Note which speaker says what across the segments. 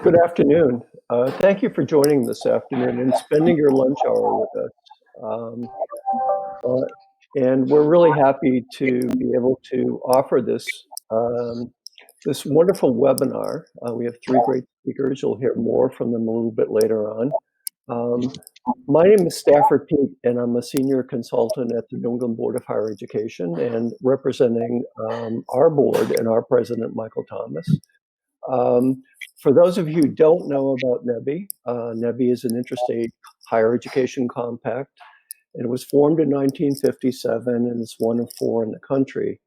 Speaker 1: Good afternoon. Thank you for joining this afternoon and spending your lunch hour with us. Um, uh, and we're really happy to be able to offer this wonderful webinar. We have three great speakers. You'll hear more from them a little bit later on. Um, my name is Stafford Peak, and I'm a senior consultant at the New England Board of Higher Education and representing our board and our president, Michael Thomas. For those of you who don't know about NEBI, NEBI is an interstate higher education compact. It was formed in 1957 and it's one of four in the country.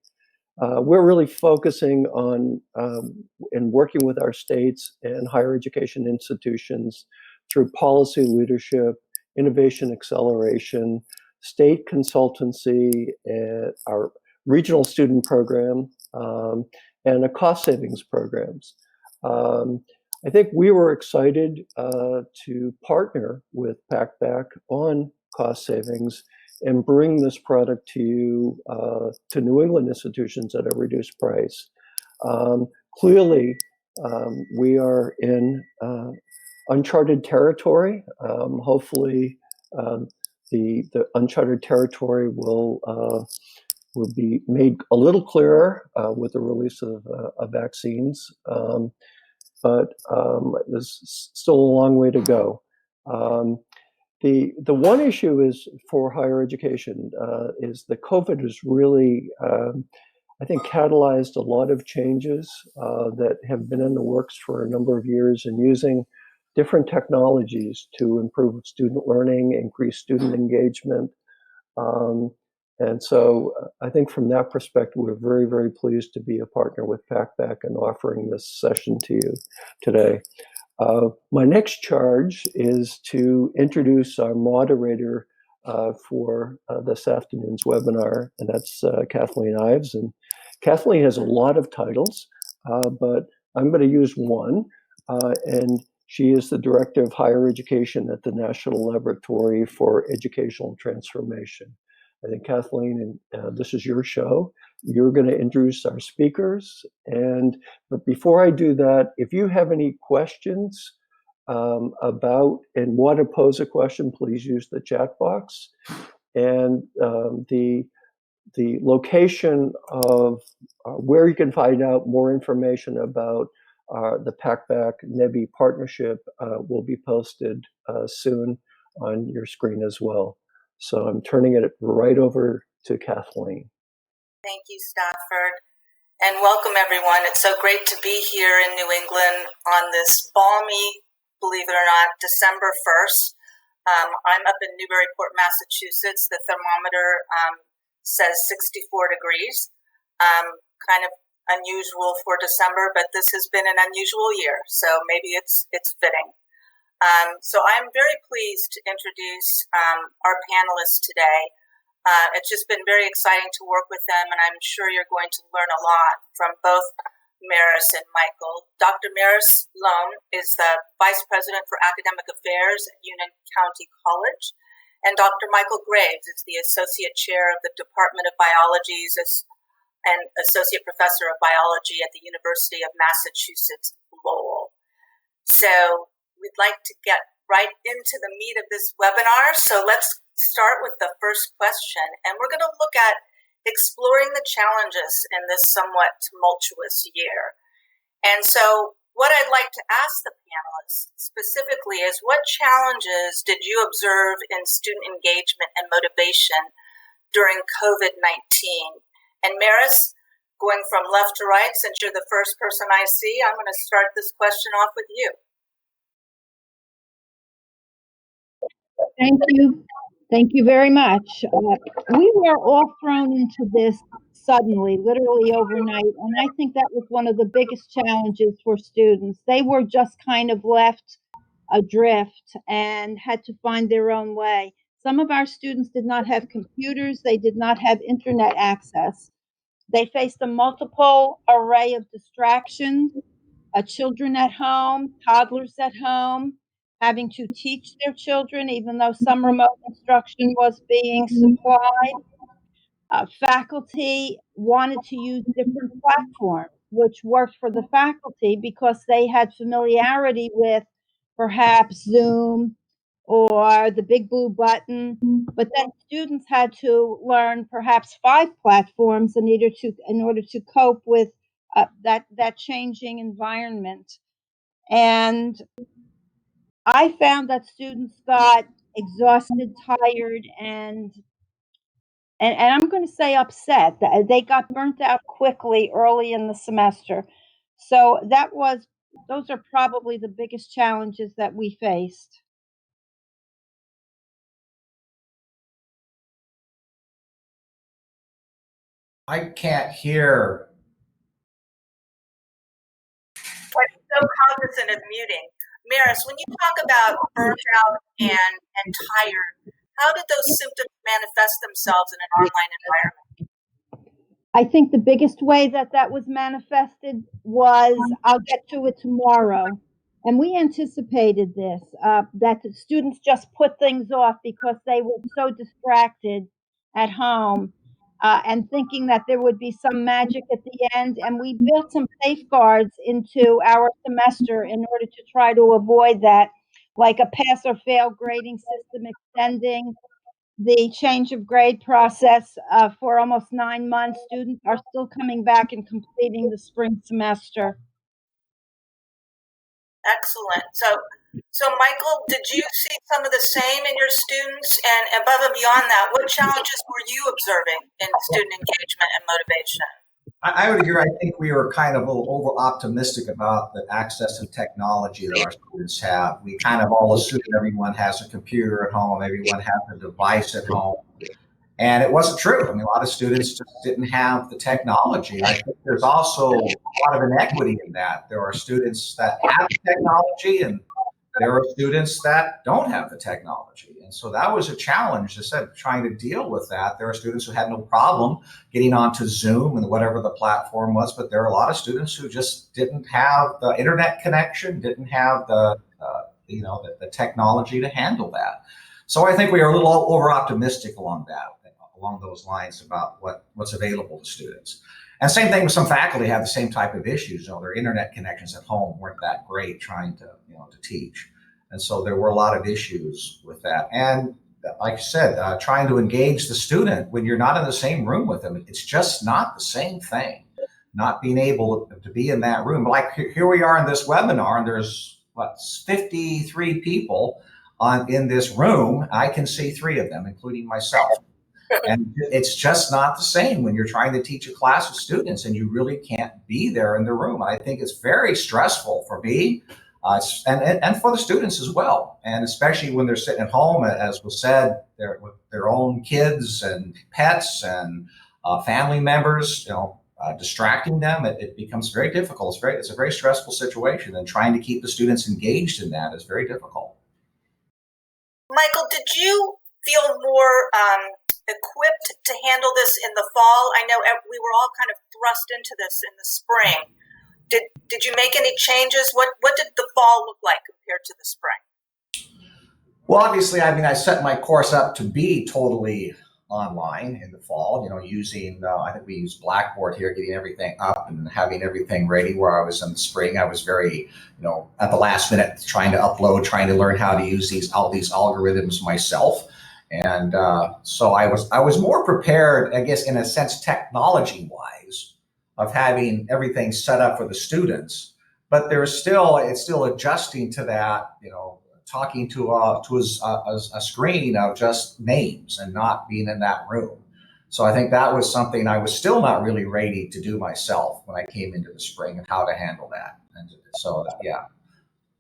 Speaker 1: We're really focusing on and working with our states and higher education institutions through policy leadership, innovation acceleration, state consultancy, our regional student program, and a cost savings programs. I think we were excited to partner with Packback on cost savings and bring this product to New England institutions at a reduced price. Clearly, we are in uncharted territory. Hopefully, the uncharted territory will be made a little clearer with the release of vaccines. But there's still a long way to go. The one issue is for higher education is that COVID has really, I think, catalyzed a lot of changes that have been in the works for a number of years and using different technologies to improve student learning, increase student engagement. And so I think from that perspective, we're very, very pleased to be a partner with Packback and offering this session to you today. My next charge is to introduce our moderator for this afternoon's webinar, and that's Kathleen Ives. And Kathleen has a lot of titles, but I'm going to use one, and she is the Director of Higher Education at the National Laboratory for Educational Transformation. I think, Kathleen, and this is your show. You're going to introduce our speakers. But before I do that, if you have any questions about and want to pose a question, please use the chat box. And the location of where you can find out more information about the Packback NEBI partnership will be posted soon on your screen as well. So I'm turning it right over to Kathleen.
Speaker 2: Thank you, Stafford, and welcome everyone. It's so great to be here in New England on this balmy, believe it or not, December 1st. I'm up in Newburyport, Massachusetts. The thermometer says 64 degrees. Kind of unusual for December, but this has been an unusual year, so maybe it's fitting. So I'm very pleased to introduce our panelists today. It's just been very exciting to work with them, and I'm sure you're going to learn a lot from both Maris and Michael. Dr. Maris Lown is the Vice President for Academic Affairs at Union County College, and Dr. Michael Graves is the Associate Chair of the Department of Biology and Associate Professor of Biology at the University of Massachusetts, Lowell. So we'd like to get right into the meat of this webinar. So let's start with the first question. And we're going to look at exploring the challenges in this somewhat tumultuous year. And so what I'd like to ask the panelists specifically is, what challenges did you observe in student engagement and motivation during COVID-19? And Maris, going from left to right, since you're the first person I see, I'm going to start this question off with you.
Speaker 3: Thank you. Thank you very much. We were all thrown into this suddenly, literally overnight, and I think that was one of the biggest challenges for students. They were just kind of left adrift and had to find their own way. Some of our students did not have computers. They did not have internet access. They faced a multiple array of distractions, children at home, toddlers at home, having to teach their children, even though some remote instruction was being supplied. Faculty wanted to use different platforms. which worked for the faculty because they had familiarity with perhaps Zoom or the big blue button. But then students had to learn perhaps 5 platforms in order to cope with that changing environment. And I found that students got exhausted, tired, and I'm going to say upset. They got burnt out quickly early in the semester. So those are probably the biggest challenges that we faced.
Speaker 4: I can't hear.
Speaker 2: I'm so cognizant of muting. Maris, when you talk about burnt out and tired, how did those symptoms manifest themselves in an online environment?
Speaker 3: I think the biggest way that was manifested was, I'll get to it tomorrow. And we anticipated this, that the students just put things off because they were so distracted at home, and thinking that there would be some magic at the end. And we built some safeguards into our semester in order to try to avoid that, like a pass or fail grading system, extending the change of grade process for almost 9 months. Students are still coming back and completing the spring semester.
Speaker 2: Excellent. So Michael, did you see some of the same in your students? And above and beyond that, what challenges were you observing in student engagement and motivation?
Speaker 4: I would agree. I think we were kind of a little over optimistic about the access to technology that our students have. We kind of all assume everyone has a computer at home, everyone has a device at home. And it wasn't true. I mean, a lot of students just didn't have the technology. I think there's also a lot of inequity in that. There are students that have the technology and there are students that don't have the technology. And so that was a challenge, as I said, trying to deal with that. There are students who had no problem getting onto Zoom and whatever the platform was, but there are a lot of students who just didn't have the internet connection, didn't have the technology to handle that. So I think we are a little over optimistic along those lines about what's available to students. And same thing with some faculty have the same type of issues. Their internet connections at home weren't that great trying to teach. And so there were a lot of issues with that. And like I said, trying to engage the student when you're not in the same room with them, it's just not the same thing. Not being able to be in that room. Like here we are in this webinar, and there's 53 people in this room. I can see 3 of them, including myself. And it's just not the same when you're trying to teach a class of students and you really can't be there in the room. I think it's very stressful for me and for the students as well. And especially when they're sitting at home, as was said, with their own kids and pets and family members, distracting them, it becomes very difficult. It's a very stressful situation, and trying to keep the students engaged in that is very difficult.
Speaker 2: Michael, did you feel more equipped to handle this in the fall? I know we were all kind of thrust into this in the spring. Did you make any changes? What did the fall look like compared to the spring?
Speaker 4: Well, obviously, I set my course up to be totally online in the fall, using, I think we used Blackboard here, getting everything up and having everything ready. Where I was in the spring, I was very, at the last minute trying to upload, trying to learn how to use all these algorithms myself. And so I was more prepared, I guess, in a sense, technology-wise, of having everything set up for the students. But it's still adjusting to that, talking to a screen of just names and not being in that room. So I think that was something I was still not really ready to do myself when I came into the spring, and how to handle that. And so, yeah.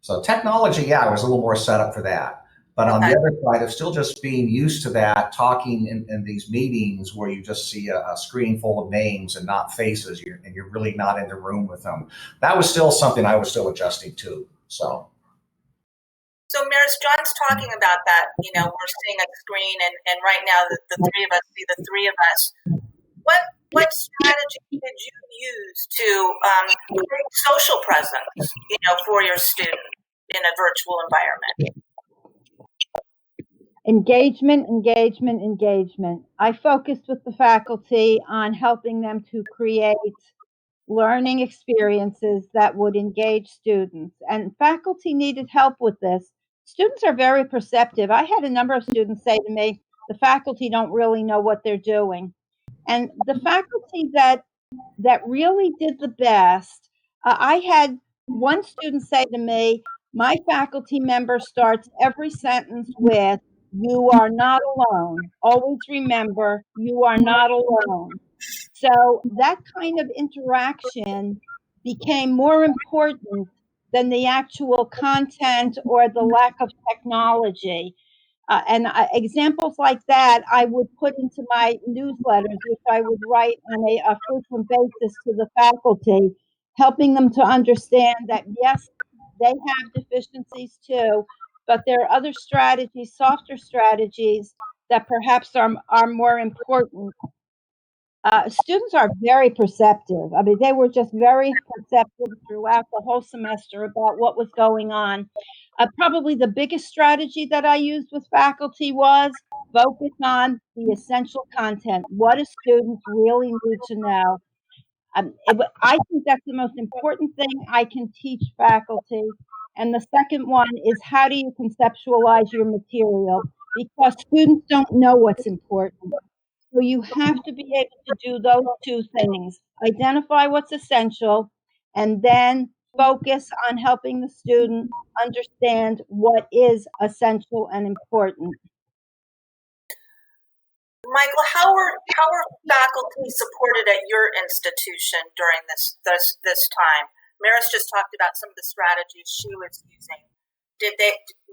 Speaker 4: So technology, I was a little more set up for that. But on the other side of still just being used to that, talking in these meetings where you just see a screen full of names and not faces, and you're really not in the room with them, that was still something I was still adjusting to. So
Speaker 2: Maris, John's talking about that. We're seeing a screen, and right now the 3 of us see the 3 of us. What strategy did you use to create social presence, for your student in a virtual environment?
Speaker 3: Engagement. I focused with the faculty on helping them to create learning experiences that would engage students. And faculty needed help with this. Students are very perceptive. I had a number of students say to me, the faculty don't really know what they're doing. And the faculty that really did the best, I had one student say to me, my faculty member starts every sentence with, "You are not alone. Always remember, you are not alone." So that kind of interaction became more important than the actual content or the lack of technology. Examples like that I would put into my newsletters, which I would write on a frequent basis to the faculty, helping them to understand that yes, they have deficiencies too, but there are other strategies, softer strategies that perhaps are more important. Students are very perceptive. I mean, they were just very perceptive throughout the whole semester about what was going on. Probably the biggest strategy that I used with faculty was focus on the essential content. What do students really need to know? I think that's the most important thing I can teach faculty. And the second one is how do you conceptualize your material? Because students don't know what's important. So you have to be able to do those two things, identify what's essential, and then focus on helping the student understand what is essential and important.
Speaker 2: Michael, how are faculty supported at your institution during this time? Maris just talked about some of the strategies she was using.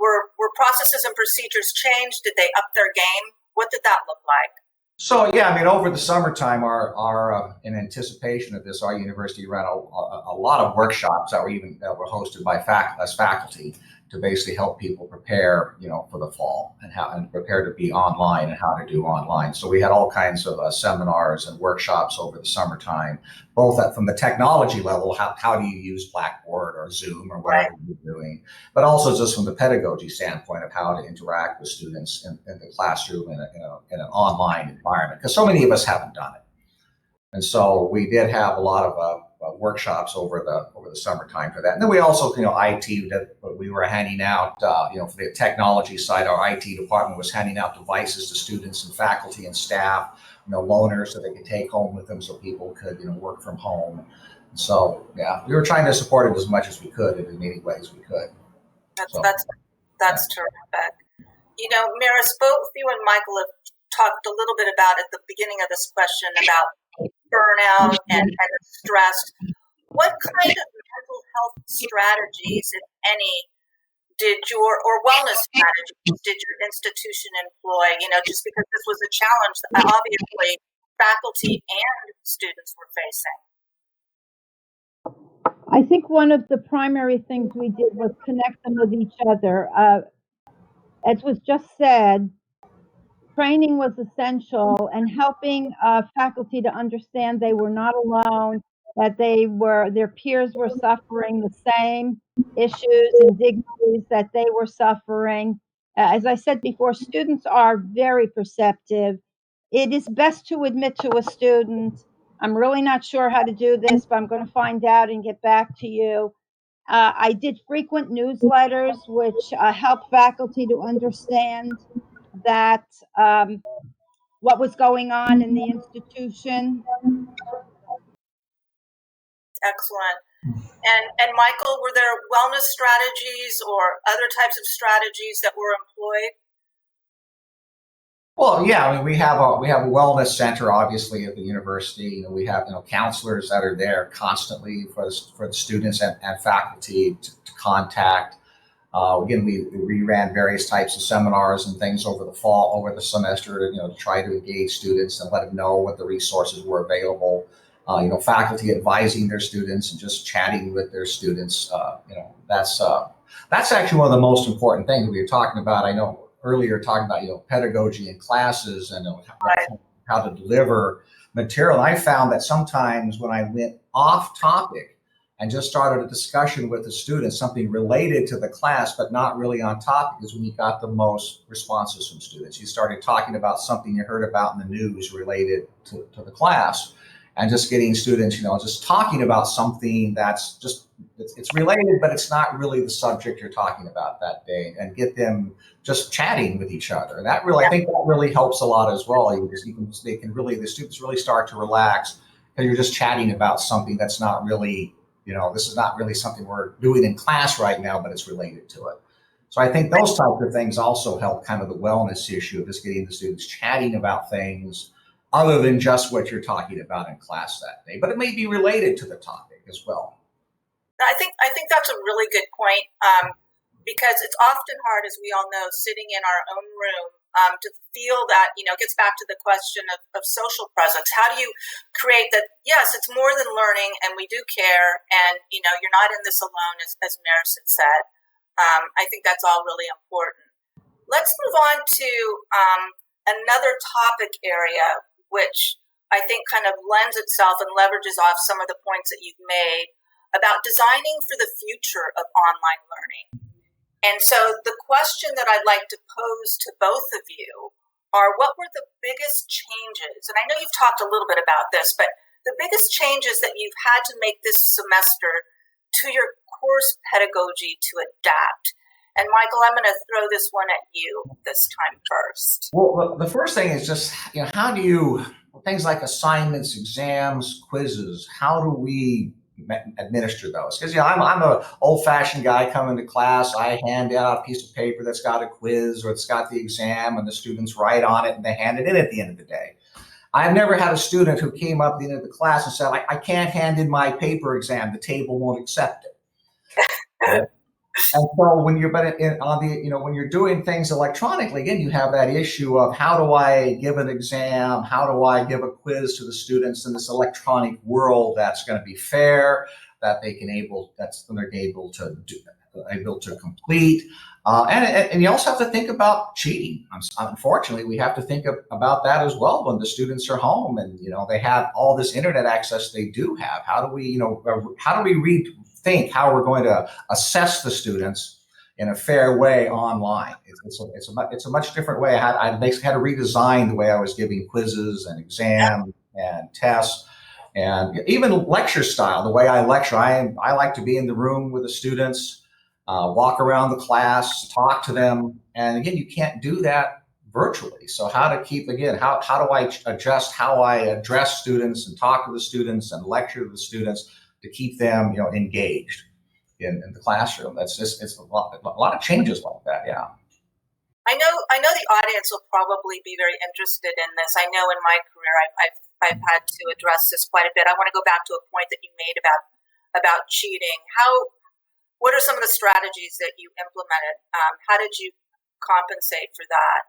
Speaker 2: Were processes and procedures changed? Did they up their game? What did that look like?
Speaker 4: So yeah, I mean, over the summertime, our in anticipation of this, our university ran a lot of workshops that were hosted by faculty to basically help people prepare, for the fall and prepare to be online and how to do online. So we had all kinds of seminars and workshops over the summertime, both from the technology level, how do you use Blackboard or Zoom or whatever you're doing, but also just from the pedagogy standpoint of how to interact with students in the classroom in an online environment, because so many of us haven't done it. And so we did have a lot of workshops over the summertime for that. And then we also, IT, we were handing out, for the technology side, our IT department was handing out devices to students and faculty and staff, loaners so they could take home with them so people could, work from home. And so, yeah, we were trying to support it as much as we could in as many ways we could.
Speaker 2: That's terrific. Maris, both you and Michael have talked a little bit about at the beginning of this question about burnout and stress. What kind of mental health strategies, if any, or wellness strategies did your institution employ? Just because this was a challenge that obviously faculty and students were facing.
Speaker 3: I think one of the primary things we did was connect them with each other. As was just said, training was essential, and helping faculty to understand they were not alone, that their peers were suffering the same issues and dignities that they were suffering. As I said before, students are very perceptive. It is best to admit to a student, I'm really not sure how to do this, but I'm going to find out and get back to you. I did frequent newsletters, which helped faculty to understand that what was going on in the institution.
Speaker 2: Excellent. And Michael, were there wellness strategies or other types of strategies that were employed?
Speaker 4: Well, yeah, I mean, we have a wellness center, obviously, at the university. We have counselors that are there constantly for the students and faculty to contact. Again, we ran various types of seminars and things over the semester to try to engage students and let them know what the resources were available. Faculty advising their students and just chatting with their students. That's actually one of the most important things we were talking about. I know earlier talking about pedagogy in classes and how to deliver material. And I found that sometimes when I went off topic and just started a discussion with the students, something related to the class, but not really on topic, is when you got the most responses from students. You started talking about something you heard about in the news related to the class. and just getting students, just talking about something that's just, it's related, but it's not really the subject you're talking about that day, and get them just chatting with each other. And that really, I think that really helps a lot as well. The students really start to relax, and you're just chatting about something that's not really, this is not really something we're doing in class right now, but it's related to it. So I think those types of things also help kind of the wellness issue of just getting the students chatting about things other than just what you're talking about in class that day, but it may be related to the topic as well.
Speaker 2: I think that's a really good point, because it's often hard, as we all know, sitting in our own room, to feel that, it gets back to the question of social presence. How do you create that? Yes, it's more than learning, and we do care, and you're not in this alone, as Maris had said. I think that's all really important. Let's move on to another topic area, which I think kind of lends itself and leverages off some of the points that you've made about designing for the future of online learning. And so the question that I'd like to pose to both of you are, what were the biggest changes? And I know you've talked a little bit about this, but the biggest changes that you've had to make this semester to your course pedagogy to adapt. And Michael, I'm going to throw this one at you this time first.
Speaker 4: Well, the first thing is just, how do you, things like assignments, exams, quizzes, how do we administer those? Because I'm an old-fashioned guy coming to class. I hand out a piece of paper that's got a quiz or it's got the exam, and the students write on it and they hand it in at the end of the day. I've never had a student who came up at the end of the class and said, I can't hand in my paper exam, the table won't accept it. And so when you're doing things electronically, again, you have that issue of, how do I give an exam? How do I give a quiz to the students in this electronic world that's going to be fair, that they're able to complete? And you also have to think about cheating. Unfortunately, we have to think about that as well when the students are home and they have all this internet access they do have. How do we rethink how we're going to assess the students in a fair way online? It's a much different way. I basically had to redesign the way I was giving quizzes and exams and tests, and even lecture style. The way I lecture, I like to be in the room with the students. Walk around the class, talk to them. And again, you can't do that virtually. So how do I adjust how I address students and talk to the students and lecture to the students to keep them, engaged in the classroom? It's a lot of changes like that. Yeah.
Speaker 2: I know the audience will probably be very interested in this. I know in my career, I've had to address this quite a bit. I want to go back to a point that you made about cheating. What are some of the strategies that you implemented? How did you compensate for that?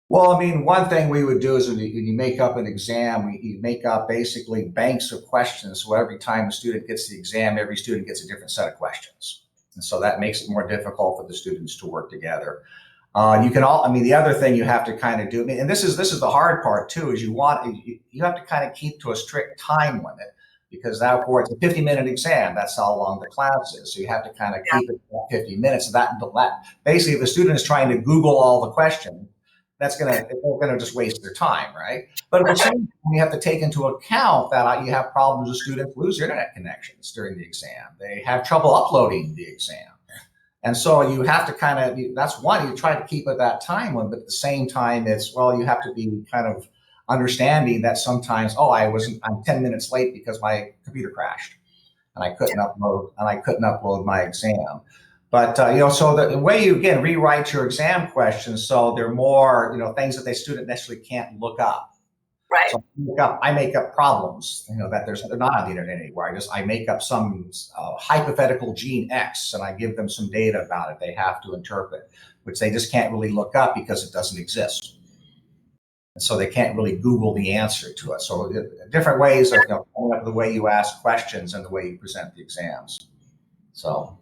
Speaker 4: Well, one thing we would do is when you make up an exam, you make up basically banks of questions. So every time a student gets the exam, every student gets a different set of questions. And so that makes it more difficult for the students to work together. The other thing you have to kind of do, and this is the hard part too, is you have to kind of keep to a strict time limit. Because now, of course, it's a 50-minute exam. That's how long the class is. So you have to kind of keep it at 50 minutes. That basically, if the student is trying to Google all the questions, they're gonna just waste their time, right? But at the same time, you have to take into account that you have problems with students lose internet connections during the exam. They have trouble uploading the exam. And so you have to that's one, you try to keep it that time limit, but at the same time, you have to be kind of understanding that sometimes, I'm 10 minutes late because my computer crashed and I couldn't upload my exam. But, so the way you, again, rewrite your exam questions, so they're more, things that the student necessarily can't look up.
Speaker 2: Right.
Speaker 4: So I make up problems, that they're not on the internet anywhere. I make up some hypothetical gene X and I give them some data about it they have to interpret, which they just can't really look up because it doesn't exist. And so they can't really Google the answer to it. So different ways of coming up with the way you ask questions and the way you present the exams. So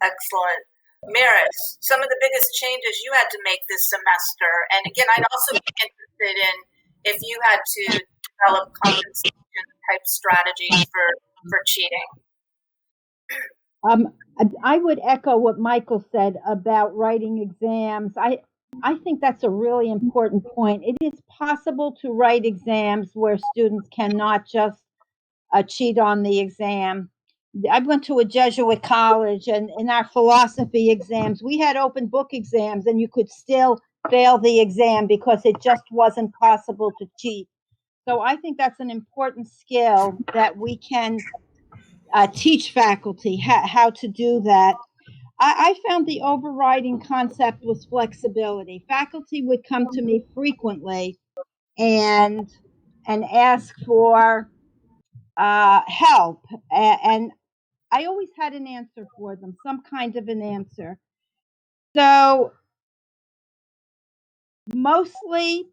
Speaker 2: excellent. Maris, some of the biggest changes you had to make this semester, and again, I'd also be interested in if you had to develop compensation type strategies for cheating.
Speaker 3: I would echo what Michael said about writing exams. I think that's a really important point. It is possible to write exams where students cannot just cheat on the exam. I went to a Jesuit college, and in our philosophy exams, we had open book exams, and you could still fail the exam because it just wasn't possible to cheat. So I think that's an important skill that we can teach faculty how to do that. I found the overriding concept was flexibility. Faculty would come to me frequently and ask for help, and I always had an answer for them, some kind of an answer. So mostly,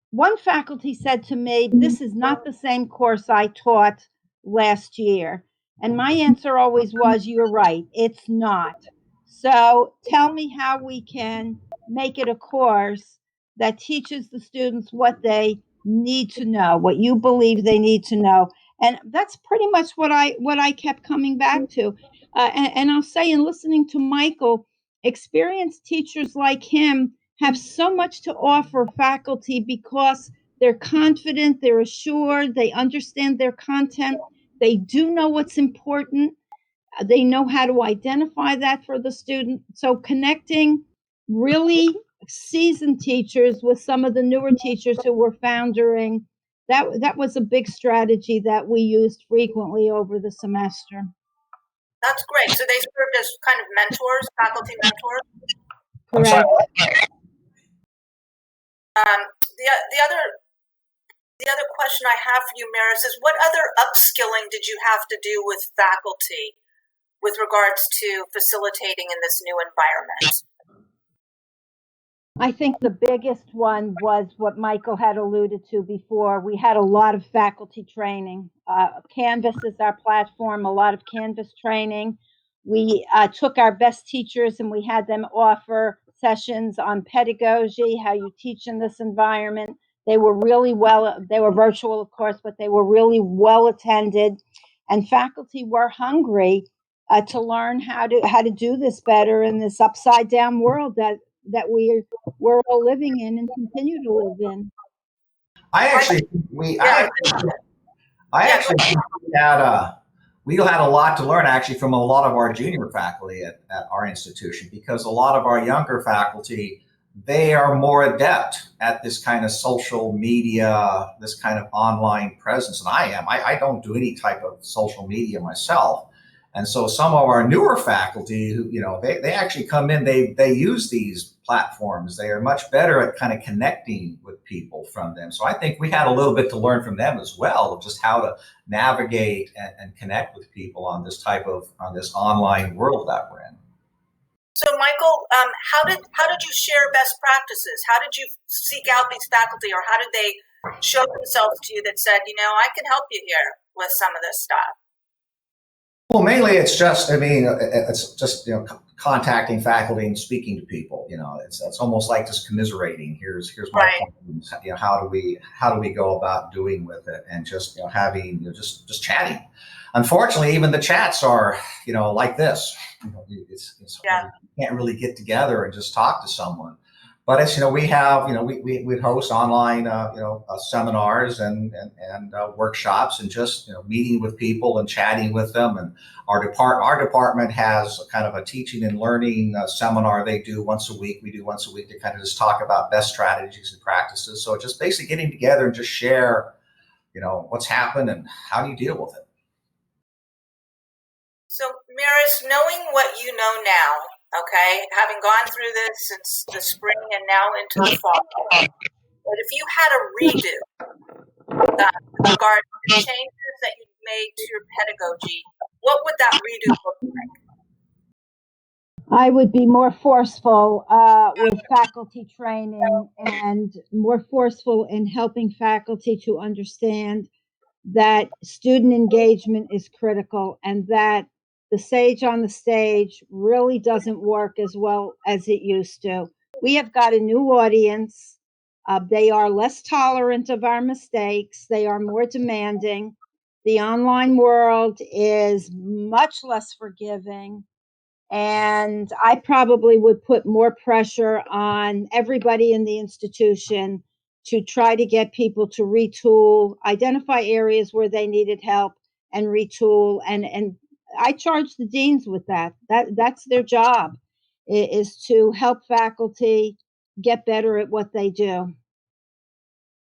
Speaker 3: one faculty said to me, "This is not the same course I taught last year." And my answer always was, "You're right, it's not. So tell me how we can make it a course that teaches the students what they need to know, what you believe they need to know." And that's pretty much what I kept coming back to. And I'll say, in listening to Michael, experienced teachers like him have so much to offer faculty because they're confident, they're assured, they understand their content, they do know what's important, they know how to identify that for the student. So connecting really seasoned teachers with some of the newer teachers who were foundering, that was a big strategy that we used frequently over the semester.
Speaker 2: That's great. So they served as kind of mentors, faculty mentors.
Speaker 3: Correct.
Speaker 2: The other question I have for you, Maris, is what other upskilling did you have to do with faculty with regards to facilitating in this new environment?
Speaker 3: I think the biggest one was what Michael had alluded to before. We had a lot of faculty training. Canvas is our platform, a lot of Canvas training. We took our best teachers and we had them offer sessions on pedagogy, how you teach in this environment. They were really they were virtual, of course, but they were really well attended. And faculty were hungry to learn how to do this better in this upside down world that we're all living in and continue to live in.
Speaker 4: I actually think we had a lot to learn actually from a lot of our junior faculty at our institution, because a lot of our younger faculty, they are more adept at this kind of social media, this kind of online presence than I am. I don't do any type of social media myself. And so some of our newer faculty who, they actually come in, they use these platforms. They are much better at kind of connecting with people from them. So I think we had a little bit to learn from them as well, of just how to navigate and connect with people on this online world that we're in.
Speaker 2: So Michael, how did you share best practices? How did you seek out these faculty, or how did they show themselves to you that said, I can help you here with some of this stuff?
Speaker 4: Well, mainly it's just contacting faculty and speaking to people. It's almost like just commiserating. Here's my problems. How do we go about doing with it, and just having just chatting. Unfortunately, even the chats are like this. You can't really get together and just talk to someone. But it's we have we host online seminars and workshops, and just meeting with people and chatting with them. And our department has kind of a teaching and learning seminar they do once a week. We do once a week to kind of just talk about best strategies and practices. So just basically getting together and just share what's happened and how do you deal with it.
Speaker 2: So Maris, knowing what you know now, okay, having gone through this since the spring and now into the fall, but if you had a redo with regard to the changes that you've made to your pedagogy, what would that redo look like?
Speaker 3: I would be more forceful with faculty training, and more forceful in helping faculty to understand that student engagement is critical, and that the sage on the stage really doesn't work as well as it used to. We have got a new audience. They are less tolerant of our mistakes. They are more demanding. The online world is much less forgiving. And I probably would put more pressure on everybody in the institution to try to get people to retool, identify areas where they needed help and retool. And I charge the deans with that. That's their job, is to help faculty get better at what they do.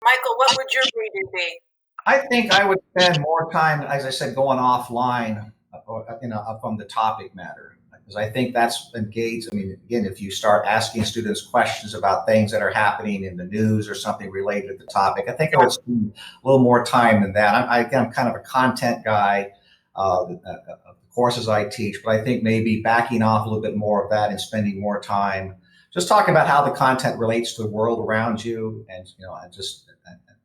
Speaker 2: Michael, what would your redo be?
Speaker 4: I think I would spend more time, as I said, going offline, up on the topic matter, because I think that's engaged. I mean, again, if you start asking students questions about things that are happening in the news or something related to the topic, I think I would spend a little more time in that. I'm kind of a content guy, the courses I teach, but I think maybe backing off a little bit more of that and spending more time just talking about how the content relates to the world around you, and just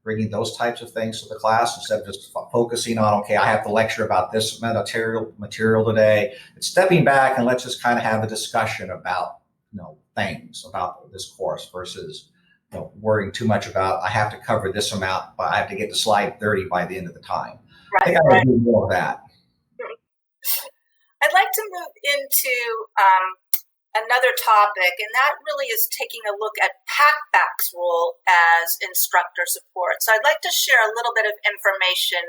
Speaker 4: bringing those types of things to the class instead of just focusing on, okay, I have to lecture about this material today. It's stepping back and let's just kind of have a discussion about, things about this course versus, worrying too much about, I have to cover this amount, but I have to get to slide 30 by the end of the time.
Speaker 2: Right,
Speaker 4: I think I would do more of that.
Speaker 2: I'd like to move into another topic, and that really is taking a look at Packback's role as instructor support. So I'd like to share a little bit of information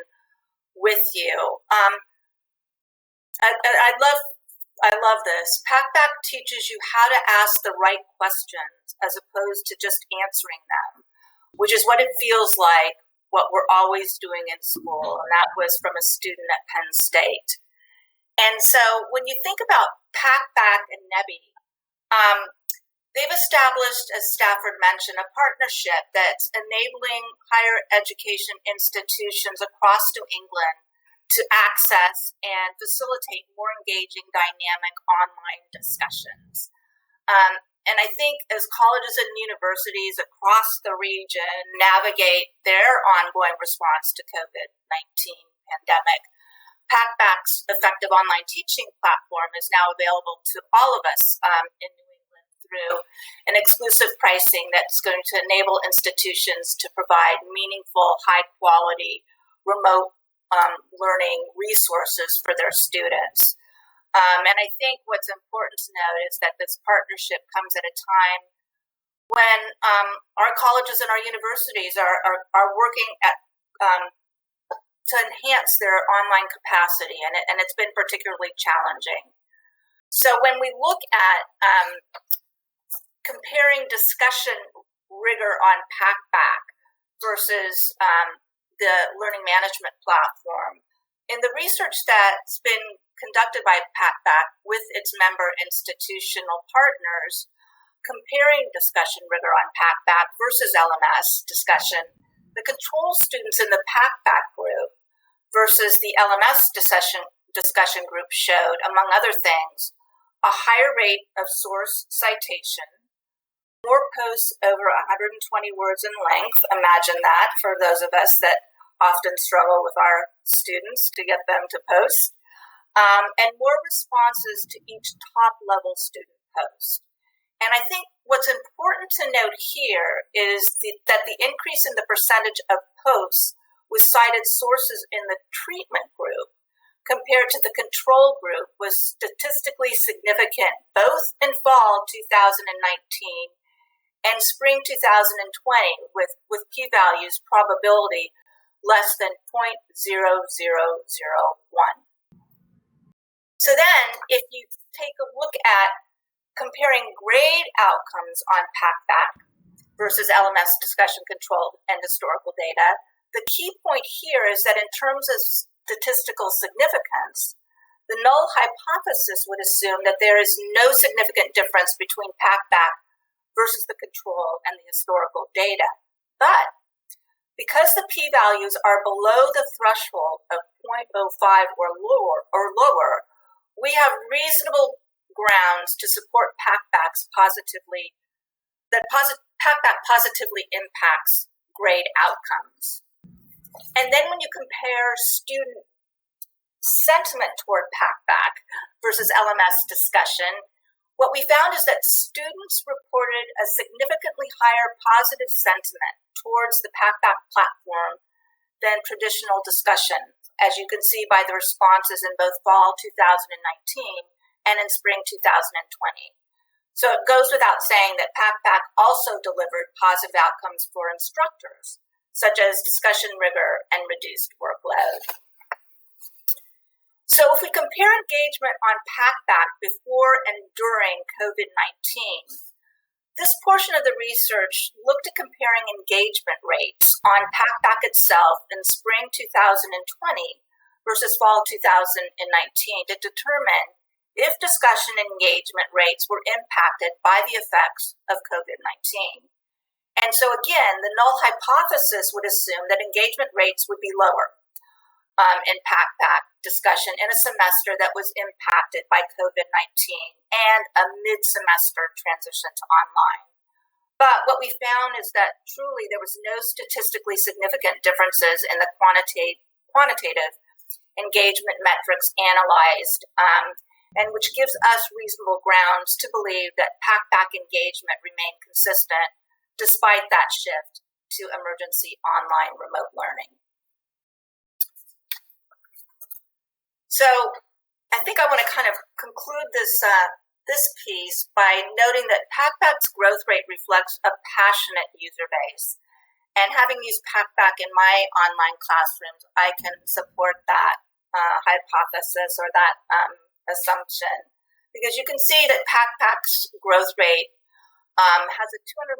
Speaker 2: with you. I love this. Packback teaches you how to ask the right questions as opposed to just answering them, which is what it feels like what we're always doing in school, and that was from a student at Penn State. And so when you think about Packback and NEBI, they've established, as Stafford mentioned, a partnership that's enabling higher education institutions across New England to access and facilitate more engaging, dynamic online discussions. And I think as colleges and universities across the region navigate their ongoing response to COVID-19 pandemic, Packback's effective online teaching platform is now available to all of us in New England through an exclusive pricing that's going to enable institutions to provide meaningful, high-quality, remote learning resources for their students. And I think what's important to note is that this partnership comes at a time when our colleges and our universities are working at to enhance their online capacity, and it's been particularly challenging. So when we look at comparing discussion rigor on Packback versus the learning management platform, in the research that's been conducted by Packback with its member institutional partners, comparing discussion rigor on Packback versus LMS discussion, the control students in the Packback group versus the LMS discussion group showed, among other things, a higher rate of source citation, more posts over 120 words in length. Imagine that for those of us that often struggle with our students to get them to post, and more responses to each top-level student post. And I think what's important to note here is that the increase in the percentage of posts with cited sources in the treatment group compared to the control group was statistically significant both in fall 2019 and spring 2020 with p-values probability less than 0.0001. So then if you take a look at comparing grade outcomes on Packback versus LMS discussion control and historical data, the key point here is that in terms of statistical significance, the null hypothesis would assume that there is no significant difference between Packback versus the control and the historical data. But because the p-values are below the threshold of 0.05 or lower, we have reasonable grounds to support Packback positively impacts grade outcomes. And then when you compare student sentiment toward Packback versus LMS discussion, what we found is that students reported a significantly higher positive sentiment towards the Packback platform than traditional discussion, as you can see by the responses in both fall 2019 and in spring 2020. So it goes without saying that Packback also delivered positive outcomes for instructors, such as discussion rigor and reduced workload. So if we compare engagement on Packback before and during COVID-19, this portion of the research looked at comparing engagement rates on Packback itself in spring 2020 versus fall 2019 to determine if discussion engagement rates were impacted by the effects of COVID-19. And so again, the null hypothesis would assume that engagement rates would be lower in Packback discussion in a semester that was impacted by COVID-19 and a mid-semester transition to online. But what we found is that truly there was no statistically significant differences in the quantitative engagement metrics analyzed, and which gives us reasonable grounds to believe that Packback engagement remained consistent despite that shift to emergency online remote learning. So I think I want to kind of conclude this piece by noting that Packback's growth rate reflects a passionate user base. And having used Packback in my online classrooms, I can support that hypothesis or that assumption, because you can see that Packback's growth rate has a 248%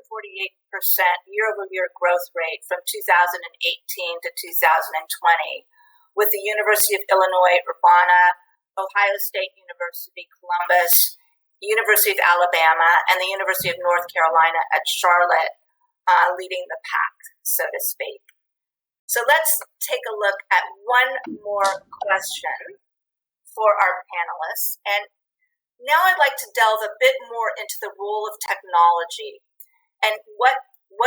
Speaker 2: year-over-year growth rate from 2018 to 2020, with the University of Illinois Urbana, Ohio State University Columbus, University of Alabama, and the University of North Carolina at Charlotte leading the pack, so to speak. So let's take a look at one more question for our panelists. And now I'd like to delve a bit more into the role of technology and what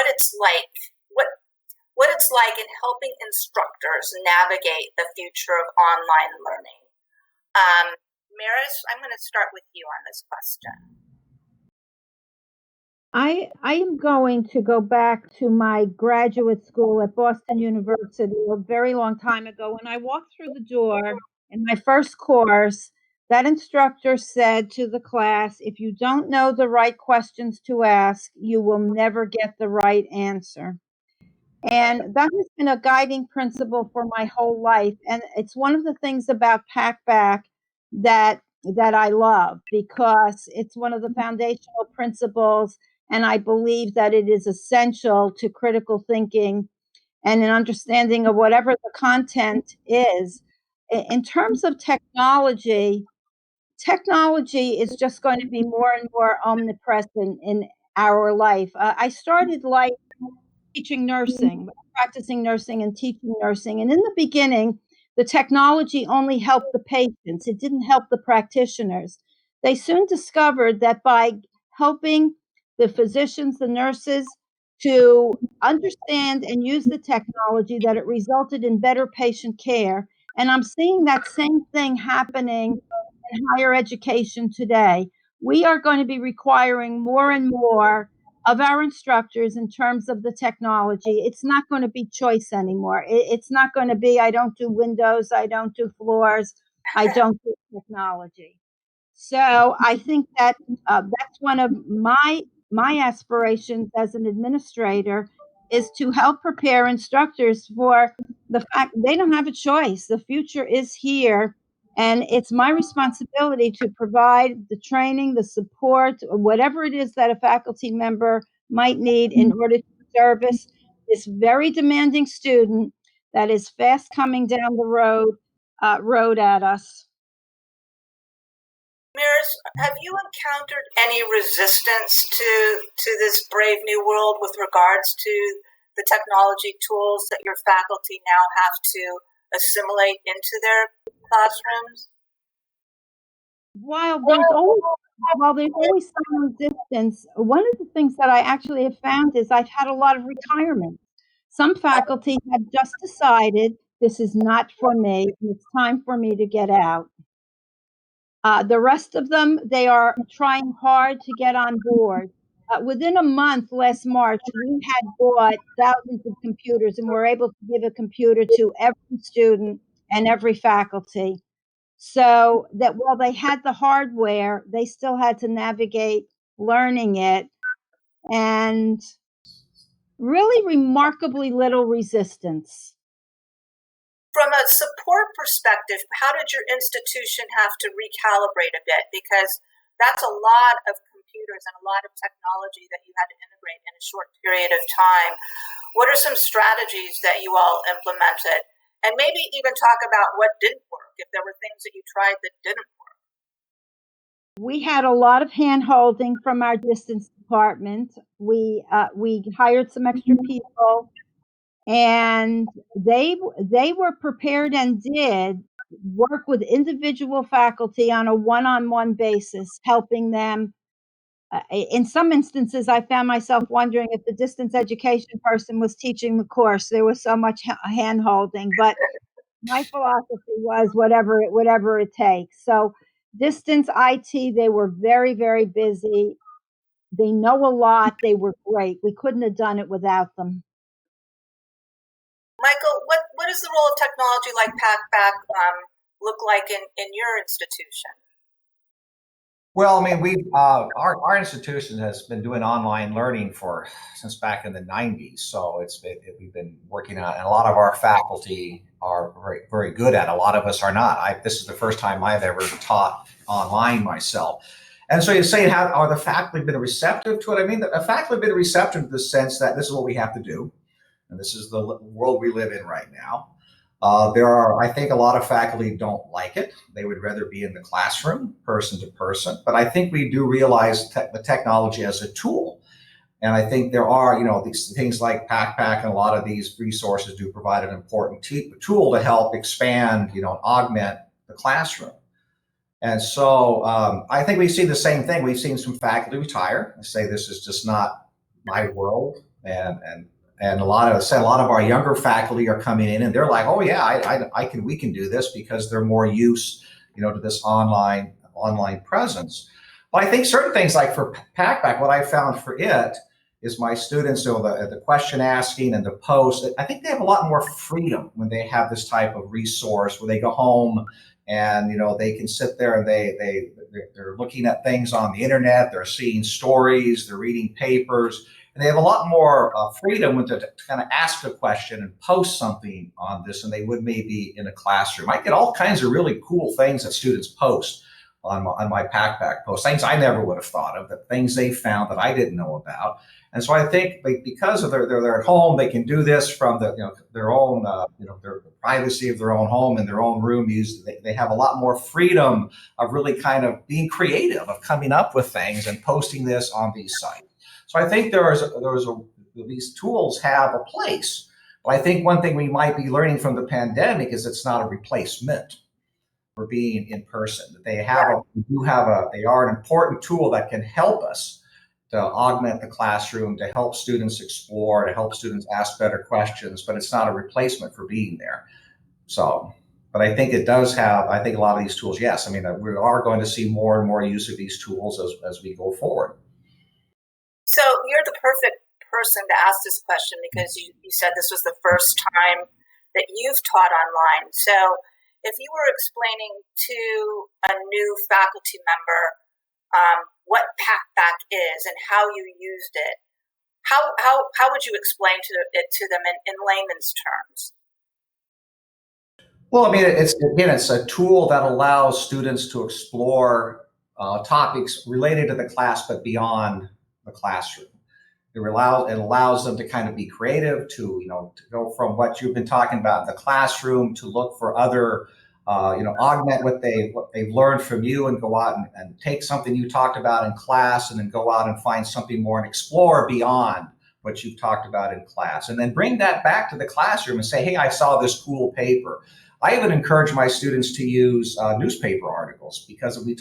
Speaker 2: it's like, what it's like in helping instructors navigate the future of online learning. Maris, I'm going to start with you on this question.
Speaker 3: I am going to go back to my graduate school at Boston University a very long time ago. When I walked through the door in my first course, that instructor said to the class, if you don't know the right questions to ask, you will never get the right answer. And that has been a guiding principle for my whole life. And it's one of the things about Packback that I love, because it's one of the foundational principles. And I believe that it is essential to critical thinking and an understanding of whatever the content is. In terms of technology is just going to be more and more omnipresent in our life. I started life teaching nursing, practicing nursing and teaching nursing. And in the beginning, the technology only helped the patients. It didn't help the practitioners. They soon discovered that by helping the physicians, the nurses, to understand and use the technology, that it resulted in better patient care. And I'm seeing that same thing happening in higher education today. We are going to be requiring more and more of our instructors in terms of the technology. It's not going to be choice anymore. It's not going to be, I don't do windows, I don't do floors, I don't do technology. So I think that that's one of my aspirations as an administrator, is to help prepare instructors for the fact they don't have a choice. The future is here, and it's my responsibility to provide the training, the support, whatever it is that a faculty member might need in order to service this very demanding student that is fast coming down the road at us.
Speaker 2: Maris, have you encountered any resistance to this brave new world with regards to the technology tools that your faculty now have to assimilate into their classrooms?
Speaker 3: While there's always some resistance, one of the things that I actually have found is I've had a lot of retirement. Some faculty have just decided this is not for me, and it's time for me to get out. The rest of them, they are trying hard to get on board. Within a month, last March, we had bought thousands of computers and were able to give a computer to every student and every faculty. So that while they had the hardware, they still had to navigate learning it, and really remarkably little resistance.
Speaker 2: From a support perspective, how did your institution have to recalibrate a bit? Because that's a lot of computers and a lot of technology that you had to integrate in a short period of time. What are some strategies that you all implemented? And maybe even talk about what didn't work, if there were things that you tried that didn't work.
Speaker 3: We had a lot of hand-holding from our distance department. We hired some extra people, and they were prepared and did work with individual faculty on a one-on-one basis, helping them. In some instances, I found myself wondering if the distance education person was teaching the course. There was so much hand-holding, but my philosophy was whatever it takes. So distance IT, they were very, very busy. They know a lot. They were great. We couldn't have done it without them.
Speaker 2: Michael, what does the role of technology like Packback look like in your institution?
Speaker 4: Well, I mean, our institution has been doing online learning since back in the 90s. So we've been working on it, and a lot of our faculty are very, very good at it. A lot of us are not. This is the first time I've ever taught online myself. And so you say, how are the faculty been receptive to it? I mean, the faculty have been receptive to the sense that this is what we have to do, and this is the world we live in right now. I think a lot of faculty don't like it. They would rather be in the classroom, person to person. But I think we do realize the technology as a tool. And I think there are, these things like Packback and a lot of these resources do provide an important tool to help expand, augment the classroom. And so I think we see the same thing. We've seen some faculty retire and say, this is just not my world. And a lot of our younger faculty are coming in and they're like, oh yeah, we can do this, because they're more used, to this online presence. But I think certain things like for Packback, what I found for it is my students, the question asking and the post, I think they have a lot more freedom when they have this type of resource where they go home and, they can sit there and they're looking at things on the internet, they're seeing stories, they're reading papers. And they have a lot more freedom to kind of ask a question and post something on this than they would maybe in a classroom. I get all kinds of really cool things that students post on my Packback post, things I never would have thought of, the things they found that I didn't know about. And so I think because of they're at home, they can do this from their own their privacy of their own home and their own room. They have a lot more freedom of really kind of being creative, of coming up with things and posting this on these sites. So I think these tools have a place, but I think one thing we might be learning from the pandemic is it's not a replacement for being in person. They are an important tool that can help us to augment the classroom, to help students explore, to help students ask better questions, but it's not a replacement for being there. So, but I think it does have, I think a lot of these tools, yes, I mean, we are going to see more and more use of these tools as we go forward.
Speaker 2: So you're the perfect person to ask this question, because you said this was the first time that you've taught online. So if you were explaining to a new faculty member what Packback is and how you used it, how would you explain it to them in layman's terms?
Speaker 4: Well, I mean, it's a tool that allows students to explore topics related to the class, but beyond the classroom. It allows them to kind of be creative, to go from what you've been talking about in the classroom to look for other, augment what they've learned from you and go out and take something you talked about in class and then go out and find something more and explore beyond what you've talked about in class, and then bring that back to the classroom and say, hey, I saw this cool paper. I even encourage my students to use newspaper articles, because we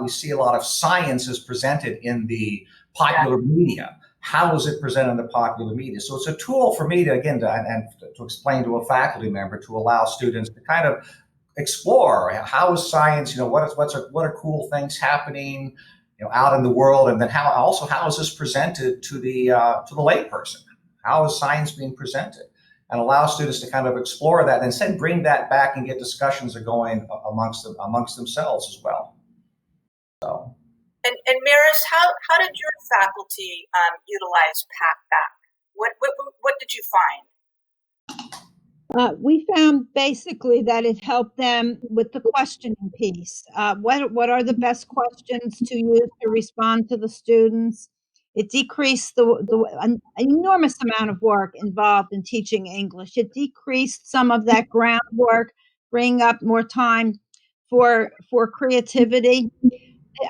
Speaker 4: see a lot of science is presented in the popular media. How is it presented in the popular media? So it's a tool for me to explain to a faculty member, to allow students to kind of explore how is science, what are cool things happening, out in the world, and then how is this presented to the layperson? How is science being presented? and allow students to kind of explore that and instead bring that back and get discussions going amongst themselves as well. So.
Speaker 2: And Maris, how did your faculty utilize Packback? What did you find?
Speaker 3: We found basically that it helped them with the questioning piece. What are the best questions to use to respond to the students? It decreased an enormous amount of work involved in teaching English. It decreased some of that groundwork, bringing up more time for creativity.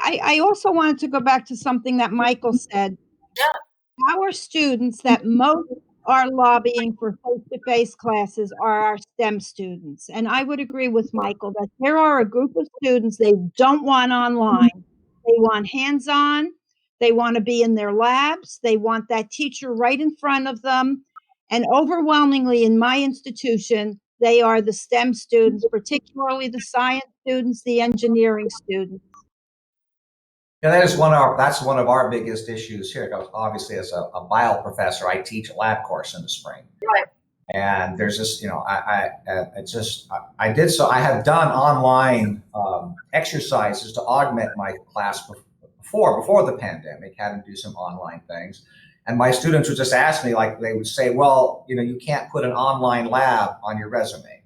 Speaker 3: I also wanted to go back to something that Michael said.
Speaker 2: Yeah.
Speaker 3: Our students that most are lobbying for face-to-face classes are our STEM students. And I would agree with Michael that there are a group of students they don't want online. They want hands-on. They want to be in their labs. They want that teacher right in front of them. And overwhelmingly in my institution, they are the STEM students, particularly the science students, the engineering students.
Speaker 4: Yeah, that's one of our biggest issues here. Because obviously, as a bio professor, I teach a lab course in the spring,
Speaker 2: right?
Speaker 4: And there's this, I have done online exercises to augment my class before the pandemic, having to do some online things, and my students would just ask me, like, they would say, "Well, you can't put an online lab on your resume.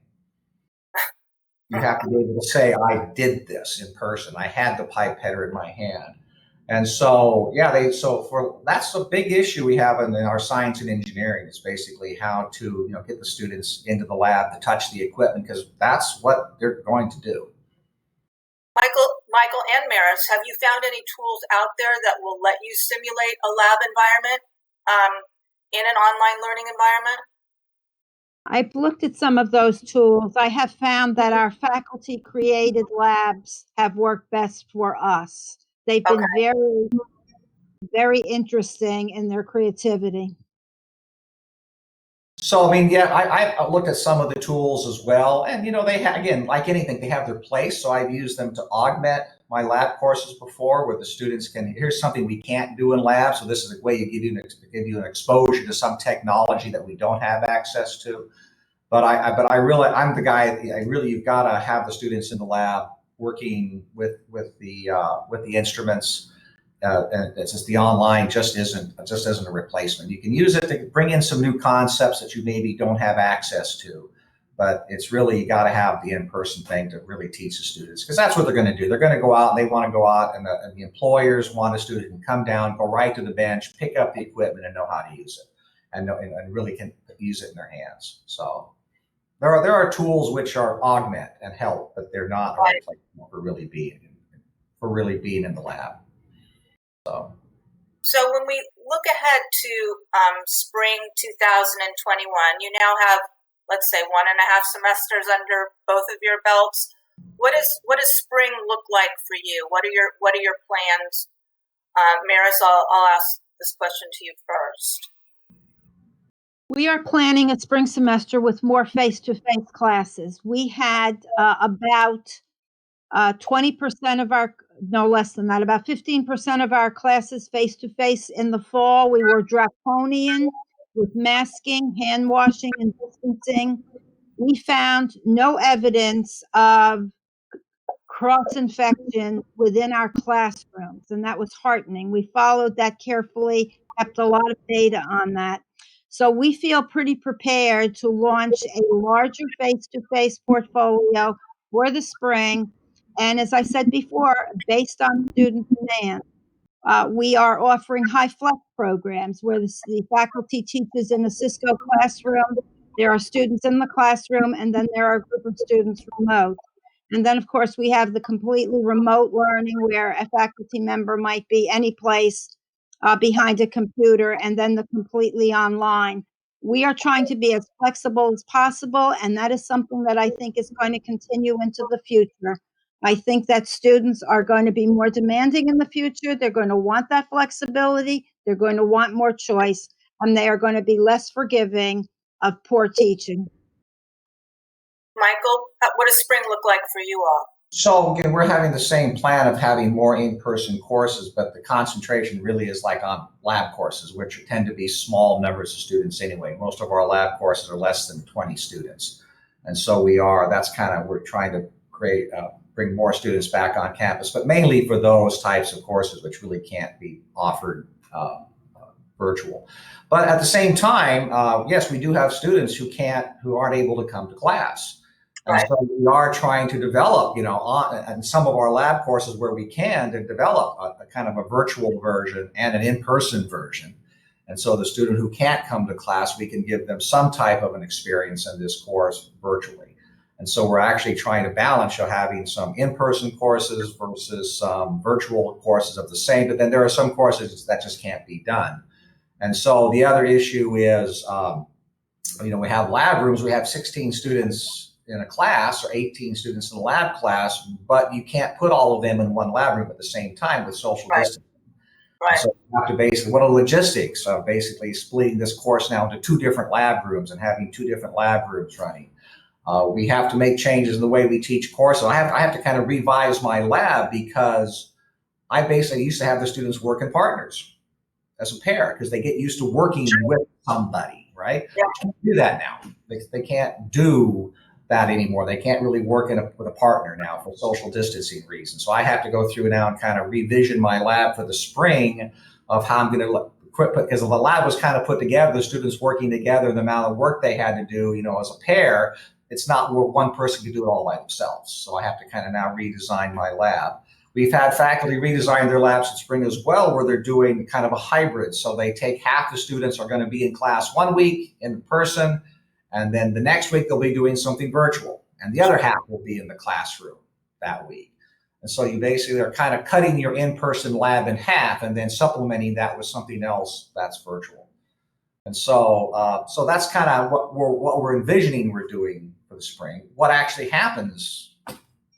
Speaker 4: You have to be able to say, I did this in person. I had the pipetter in my hand." And so, that's a big issue we have in our science and engineering, is basically how to, get the students into the lab to touch the equipment, because that's what they're going to do.
Speaker 2: Michael and Maris, have you found any tools out there that will let you simulate a lab environment in an online learning environment?
Speaker 3: I've looked at some of those tools. I have found that our faculty created labs have worked best for us. They've been very, very interesting in their creativity.
Speaker 4: So, I looked at some of the tools as well, and they have, again, like anything, they have their place. So I've used them to augment my lab courses before, where the students here's something we can't do in lab, so this is a way to give you an exposure to some technology that we don't have access to. But I'm the guy. You've got to have the students in the lab working with the instruments. And it's just the online just isn't a replacement. You can use it to bring in some new concepts that you maybe don't have access to, but it's really, you got to have the in-person thing to really teach the students, because that's what they're going to do. They're going to go out and they want to go out, and the employers want a student who can come down, go right to the bench, pick up the equipment, and know how to use it, and really can use it in their hands. So there are tools which are augment and help, but they're not a replacement for really being in the lab.
Speaker 2: So when we look ahead to spring 2021, you now have, let's say, 1.5 semesters under both of your belts. What does spring look like for you? What are your plans? Maris, I'll ask this question to you first.
Speaker 3: We are planning a spring semester with more face-to-face classes. We had about 20% of our, no less than that, about 15% of our classes face-to-face in the fall. We were draconian with masking, hand washing, and distancing. We found no evidence of cross-infection within our classrooms, and that was heartening. We followed that carefully, kept a lot of data on that. So we feel pretty prepared to launch a larger face-to-face portfolio for the spring. And as I said before, based on student demand, we are offering high flex programs where the faculty teaches in a Cisco classroom. There are students in the classroom, and then there are a group of students remote. And then, of course, we have the completely remote learning where a faculty member might be any place behind a computer, and then the completely online. We are trying to be as flexible as possible, and that is something that I think is going to continue into the future. I think that students are going to be more demanding in the future. They're going to want that flexibility. They're going to want more choice, and they are going to be less forgiving of poor teaching.
Speaker 2: Michael, what does spring look like for you all?
Speaker 4: So again, we're having the same plan of having more in-person courses, but the concentration really is like on lab courses, which tend to be small numbers of students anyway. Most of our lab courses are less than 20 students. And so we're trying to bring more students back on campus, but mainly for those types of courses which really can't be offered virtual. But at the same time, yes, we do have students who aren't able to come to class. And
Speaker 2: Right.
Speaker 4: so we are trying to develop, in some of our lab courses where we can, to develop a kind of a virtual version and an in-person version. And so the student who can't come to class, we can give them some type of an experience in this course virtually. And so we're actually trying to balance having some in-person courses versus some virtual courses of the same, but then there are some courses that just can't be done. And so the other issue is, we have lab rooms, we have 16 students in a class or 18 students in a lab class, but you can't put all of them in one lab room at the same time with social distancing.
Speaker 2: Right.
Speaker 4: So you have to basically, what are the logistics of basically splitting this course now into 2 different lab rooms and having 2 different lab rooms running? We have to make changes in the way we teach courses. I have to kind of revise my lab because I basically used to have the students work in partners as a pair because they get used to working with somebody, right?
Speaker 2: Yeah.
Speaker 4: They can't do that now. They can't do that anymore. They can't really work with a partner now for social distancing reasons. So I have to go through now and kind of revision my lab for the spring of how I'm going to because the lab was kind of put together, the students working together, the amount of work they had to do, as a pair. It's not where one person can do it all by themselves. So I have to kind of now redesign my lab. We've had faculty redesign their labs in spring as well, where they're doing kind of a hybrid. So they take half the students are going to be in class one week in person, and then the next week they'll be doing something virtual, and the other half will be in the classroom that week. And so you basically are kind of cutting your in-person lab in half and then supplementing that with something else that's virtual. And so that's kind of what we're envisioning we're doing for the spring. What actually happens,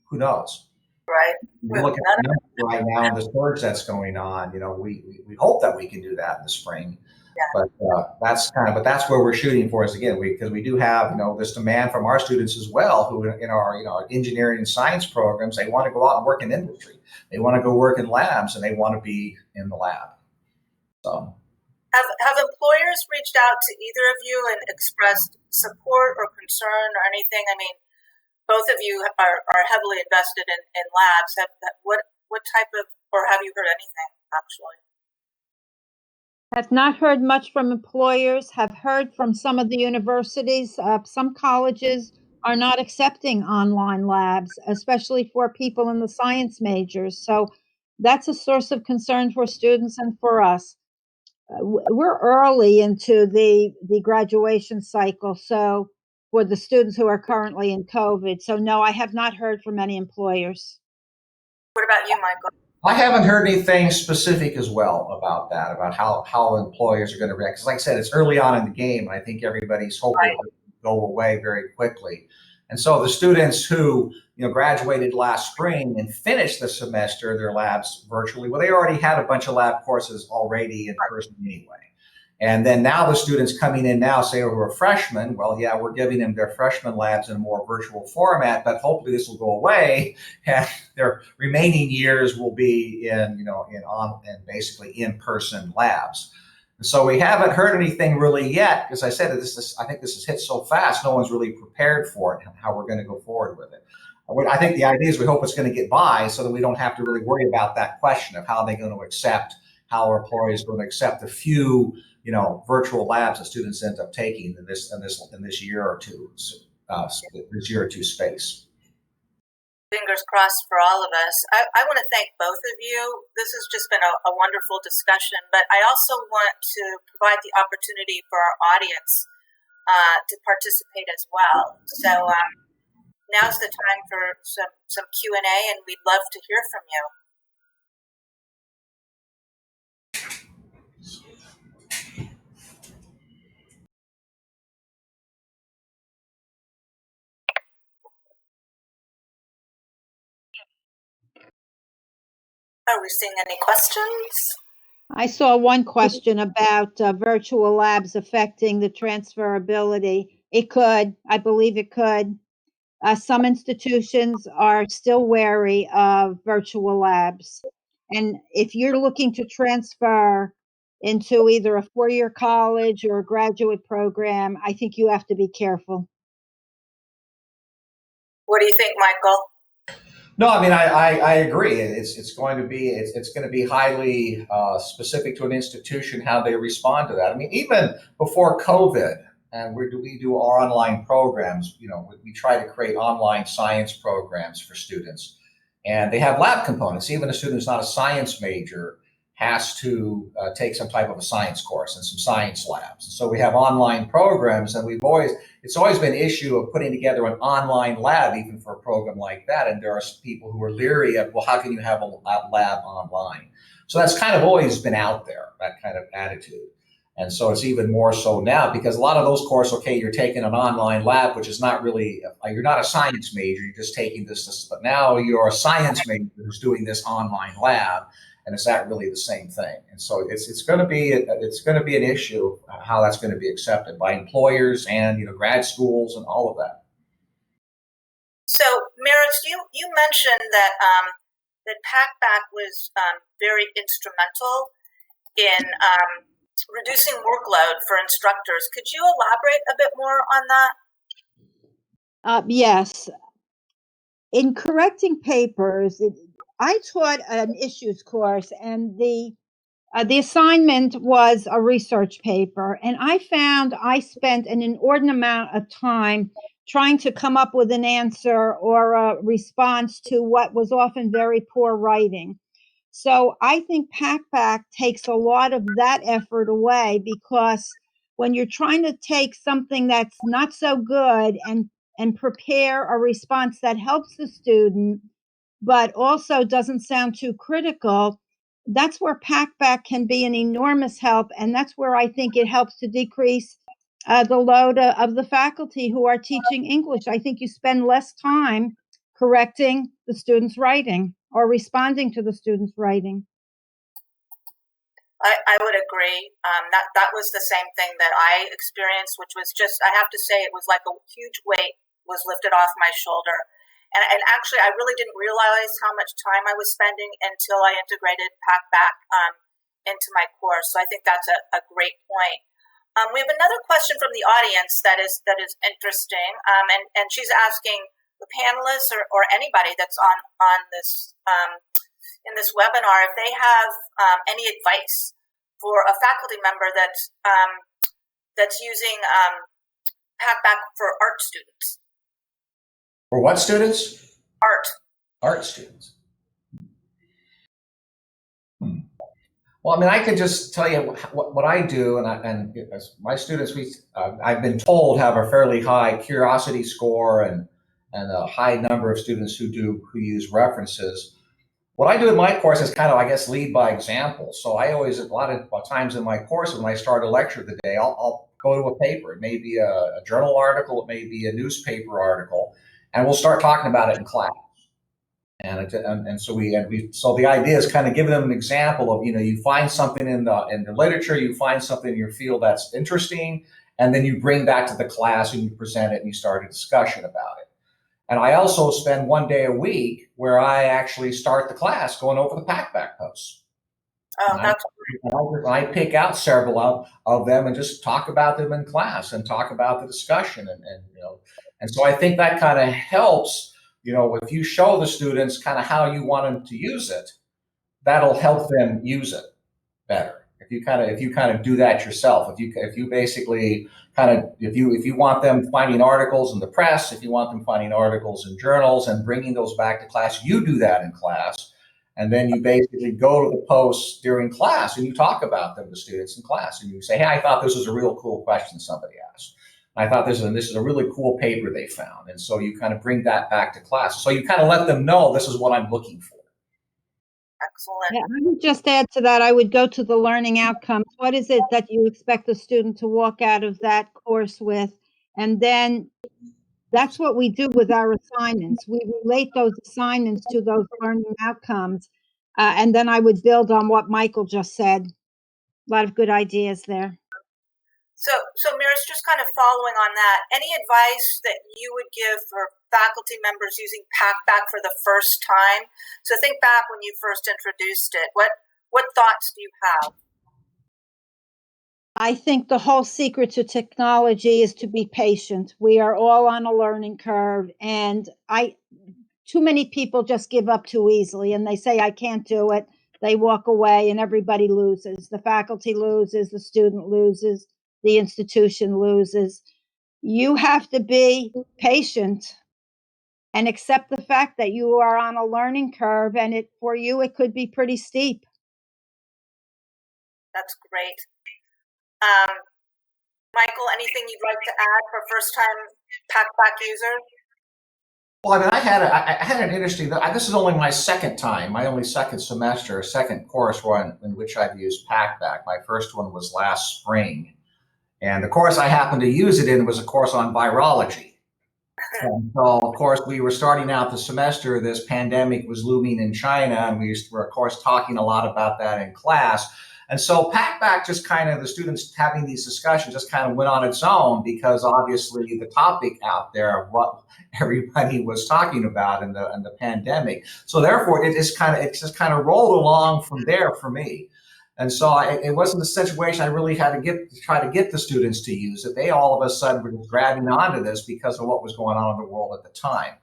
Speaker 4: who knows?
Speaker 2: Right.
Speaker 4: We look at the numbers right now and the surge that's going on. We hope that we can do that in the spring. Yeah. But that's where we're shooting for. Is again, because we do have this demand from our students as well, who in our engineering and science programs, they want to go out and work in industry. They want to go work in labs, and they want to be in the lab. So.
Speaker 2: Have employers reached out to either of you and expressed support or concern or anything? I mean, both of you are heavily invested in labs. What type of, or have you heard anything actually?
Speaker 3: Have not heard much from employers, have heard from some of the universities. Some colleges are not accepting online labs, especially for people in the science majors. So that's a source of concern for students and for us. We're early into the graduation cycle, so for the students who are currently in COVID. So no, I have not heard from any employers.
Speaker 2: What about you, Michael?
Speaker 4: I haven't heard anything specific as well about that, about how employers are going to react. Because like I said, it's early on in the game, and I think everybody's hoping it will go away very quickly. And so the students who graduated last spring and finished the semester, their labs virtually, well, they already had a bunch of lab courses already in person anyway. And then now the students coming in now, say, who are freshmen, well, yeah, we're giving them their freshman labs in a more virtual format, but hopefully this will go away and their remaining years will be in basically in-person labs. And so we haven't heard anything really yet, because I said I think this has hit so fast, no one's really prepared for it and how we're going to go forward with it. I think the idea is we hope it's going to get by so that we don't have to really worry about that question of how they're going to accept, how our employees are going to accept the few virtual labs that students end up taking in this year or two, space.
Speaker 2: Fingers crossed for all of us. I want to thank both of you. This has just been a wonderful discussion, but I also want to provide the opportunity for our audience to participate as well. So now's the time for some Q&A, and we'd love to hear from you. Are we seeing any questions?
Speaker 3: I saw one question about virtual labs affecting the transferability. It could. I believe it could. Some institutions are still wary of virtual labs. And if you're looking to transfer into either a four-year college or a graduate program, I think you have to be careful.
Speaker 2: What do you think, Michael?
Speaker 4: No, I mean, I agree. It's going to be highly specific to an institution how they respond to that. I mean, even before COVID, and we do our online programs. We try to create online science programs for students, and they have lab components. Even a student who's not a science major has to take some type of a science course and some science labs. So we have online programs, and it's always been an issue of putting together an online lab, even for a program like that. And there are people who are leery of, well, how can you have a lab online? So that's kind of always been out there, that kind of attitude. And so it's even more so now, because a lot of those courses, okay, you're taking an online lab, which is not really, you're not a science major, you're just taking this, but now you're a science major who's doing this online lab. And is that really the same thing? And so it's going to be an issue how that's going to be accepted by employers and grad schools and all of that.
Speaker 2: So, Meredith, you mentioned that that Packback was very instrumental in reducing workload for instructors. Could you elaborate a bit more on that?
Speaker 3: Yes. In correcting papers, I taught an issues course, and the assignment was a research paper, and I found I spent an inordinate amount of time trying to come up with an answer or a response to what was often very poor writing. So I think Packback takes a lot of that effort away, because when you're trying to take something that's not so good and prepare a response that helps the student, but also doesn't sound too critical, that's where Packback can be an enormous help. And that's where I think it helps to decrease the load of the faculty who are teaching English. I think you spend less time correcting the students' writing or responding to the students' writing.
Speaker 2: I would agree. That was the same thing that I experienced, which was just, I have to say, it was like a huge weight was lifted off my shoulder. And actually, I really didn't realize how much time I was spending until I integrated Packback into my course. So I think that's a great point. We have another question from the audience that is interesting, and she's asking the panelists or anybody that's on this in this webinar if they have any advice for a faculty member that's using Packback for art students.
Speaker 4: For what students?
Speaker 2: Art
Speaker 4: students. Well, I mean, I can just tell you what I do, and as my students, I've been told, have a fairly high curiosity score and a high number of students who use references. What I do in my course is kind of, I guess, lead by example. So I always, a lot of times in my course, when I start a lecture of the day, I'll go to a paper. It may be a journal article, it may be a newspaper article, and we'll start talking about it in class. So the idea is kind of giving them an example of, you find something in the literature, you find something in your field that's interesting, and then you bring that to the class and you present it and you start a discussion about it. And I also spend one day a week where I actually start the class going over the Packback posts. I pick out several of them and just talk about them in class and talk about the discussion. And so I think that kind of helps, if you show the students kind of how you want them to use it, that'll help them use it better. If you kind of do that yourself, if you basically if you want them finding articles in the press, if you want them finding articles in journals and bringing those back to class, you do that in class. And then you basically go to the posts during class and you talk about them to students in class. And you say, hey, I thought this was a real cool question somebody asked. I thought this is a really cool paper they found. And so you kind of bring that back to class. So you kind of let them know this is what I'm looking for.
Speaker 2: Excellent.
Speaker 3: Yeah, I would just add to that, I would go to the learning outcomes. What is it that you expect the student to walk out of that course with? And then that's what we do with our assignments. We relate those assignments to those learning outcomes. And then I would build on what Michael just said. A lot of good ideas there.
Speaker 2: So Maris, just kind of following on that, any advice that you would give for faculty members using Packback for the first time? So think back when you first introduced it. What thoughts do you have?
Speaker 3: I think the whole secret to technology is to be patient. We are all on a learning curve, and too many people just give up too easily, and they say, I can't do it. They walk away, and everybody loses. The faculty loses, the student loses, the institution loses. You have to be patient and accept the fact that you are on a learning curve, and for you it could be pretty steep.
Speaker 2: That's great. Michael, anything you'd like to add for first-time Packback users?
Speaker 4: Well, I mean, I had an interesting. This is only my second time, my only second semester, second course in which I've used Packback. My first one was last spring, and the course I happened to use it in was a course on virology. And so, of course, we were starting out the semester. This pandemic was looming in China, and we were, of course, talking a lot about that in class. And so Packback just kind of, the students having these discussions just kind of went on its own, because obviously the topic out there of what everybody was talking about in the pandemic. So therefore, it just kind of rolled along from there for me. And so it wasn't a situation I really had to try to get the students to use it. They all of a sudden were grabbing onto this because of what was going on in the world at the time.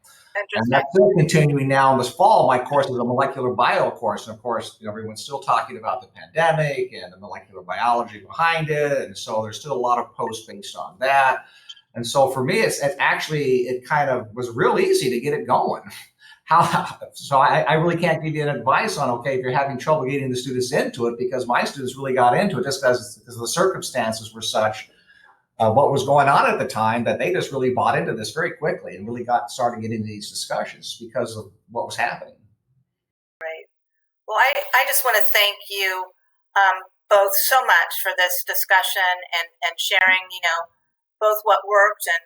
Speaker 4: And that's still continuing now in this fall. My course is a molecular bio course. And of course, everyone's still talking about the pandemic and the molecular biology behind it. And so there's still a lot of posts based on that. And so for me, it kind of was real easy to get it going. So I really can't give you an advice on, okay, if you're having trouble getting the students into it, because my students really got into it just because the circumstances were such, what was going on at the time, that they just really bought into this very quickly and really started getting into these discussions because of what was happening.
Speaker 2: Right. Well, I just want to thank you both so much for this discussion and sharing, both what worked and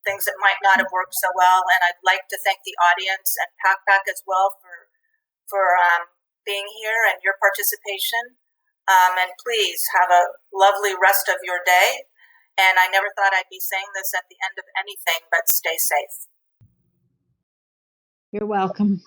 Speaker 2: things that might not have worked so well. And I'd like to thank the audience and Packback as well for being here and your participation. And please have a lovely rest of your day. And I never thought I'd be saying this at the end of anything, but stay safe.
Speaker 3: You're welcome.